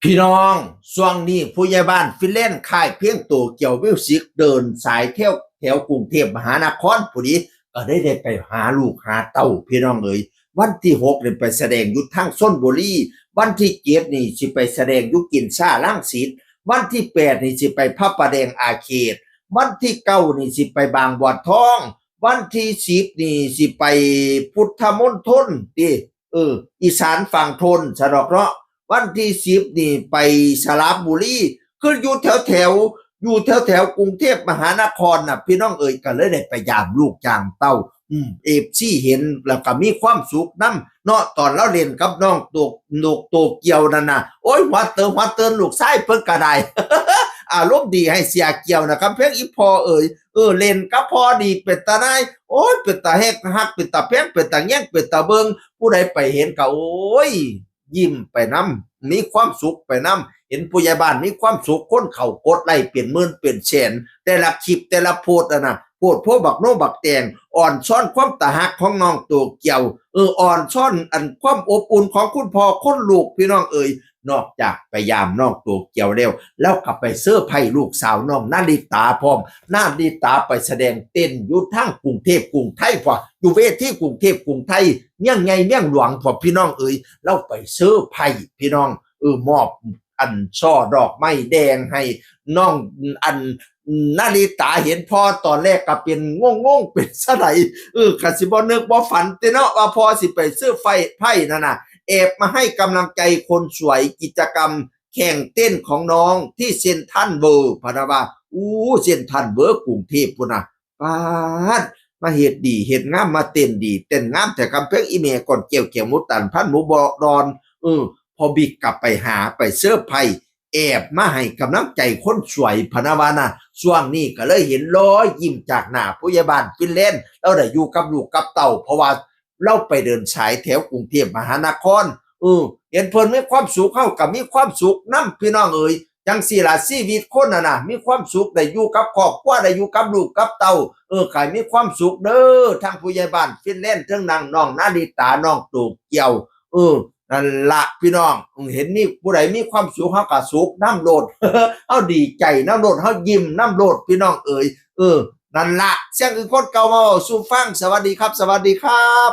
พี่น้องช่วงนี้ผู้ใหญ่บ้านฟินแลนด์ค่ายเพียงโตเกี่ยวมิวสิกเดินสายเที่ยวแถวกรุงเทพมหานครผู้นี้ก็ได้ไปหาลูกหาเต้าพี่น้องเอ๋ยวันที่6เนี่ยไปแสดงอยู่ทางชลบุรีวันที่7นี่สิไปแสดงอยู่กินซ่ารังสิตวันที่8นี่สิไปพระประแดงอาเขตวันที่9นี่สิไปบางบัวทองวันที่10นี่สิไปพุทธมณฑลติอีสานฝั่งทนสะดอกเนาะ วันที่10นี่ไปสระบุรีคืออยู่แถวกรุงเทพมหานครน่ะพี่น้องเอ๋ยก็เลยได้ไปยามลูกยามเต้าเอฟซีเห็นแล้วก็มีความสุขนํเนาะตอนเราเล่นกับน้องโตเกียวนั่นน่ะโอ้ยหัวเตินลูกชายเพิ่นก็ได้อารมณ์ดีให้เสียเกียวนะครับเพียงอีพอเอ๋ยเล่นกับพอดีเป็นตาหนายโอ้ยเป็นตาแฮกฮักเป็นตาแพงเป็นตาแย่งเป็นตาเบิงผู้ใดไปเห็นก็โอ้ย ยิ้มไปน้ำมีความสุขไปน้ำเห็นผู้ใหญ่บ้านมีความสุขคนเขากดไล่เปลี่ยนหมื่นเปลี่ยนแสนแต่ละคลิปแต่ละโพสต์นะโพสต์พวกบักโนบักแตงอ่อนซ่อนความตาหักของน้องตัวเกี่ยวอ่อนซ่อนอันความอบอุ่นของคุณพ่อคนลูกพี่น้องเอ๋ยนอกจากไปยามน้องตัวเกี่ยวแล้วกลับไปเสื้อไผ่ลูกสาวน้องนาฬิตาพร้อมนาฬิตาไปแสดงเต้นอยู่ทั้งกรุงเทพกรุงไทยพออยู่เวทีกรุงเทพกรุงไทยเมี่ยงไงเมี่ยงหลวงพอพี่น้องเอ๋ยเราไปซื้อไผ่พี่น้องมอบอันช่อดอกไม้แดงให้น้องอันนาฬิตาเห็นพ่อตอนแรกก็เป็นงงเป็นสะไหลกสิบ่นึกบ่ฝันแต่เนาะว่าพ่อสิไปซื้อไผ่นั่นน่ะแอบมาให้กำลังใจคนสวยกิจกรรมแข่งเต้นของน้องที่เซ็นทรัลเวิลด์พะนะว่าเซ็นทรัลเวิลด์กรุงเทพพุ่นน่ะปาดมาเฮ็ดดีเฮ็ดงามมาเต้นดีเต้นงามแต่กำแพงอีเมก่อนเกี่ยวหมูตันพันหมูบอดอนพอบิ๊กกลับไปหาไปเสื้อไผ่แอบมาให้กำลังใจคนสวยพะนะว่านะช่วงนี้ก็เลยเห็นรอยยิ้มจากหน้าผู้ใหญ่บ้านฟินแลนด์เราได้อยู่กับลูกกับเต่าเพราะว่าเราไปเดินสายแถวกรุงเทพมหานครเห็นเพิ่นมีความสุขเข้ากับมีความสุขนํพี่น้องเอ๋ยจังสี่ล่ะชีวิตคนน่ะมีความสุขได้อยู่กับครอบครัวได้อยู่กับลูกกับเต่าใครมีความสุขเด้อทั้งผู้ใหญ่บ้านฟินแลนด์ทั้งนางน้องนาฬิตาน้องตู่เกี่ยวนั่นละพี่น้องเห็นนี่ผู้ใดมีความสุขเฮาก็สุขน้ำโลดเฮาดีใจน้ำโลดเฮายิ้มน้ำโลดพี่น้องเอ๋ยนั่นละเสียงคือคนเก่ามาสู่ฟังสวัสดีครับสวัสดีครับ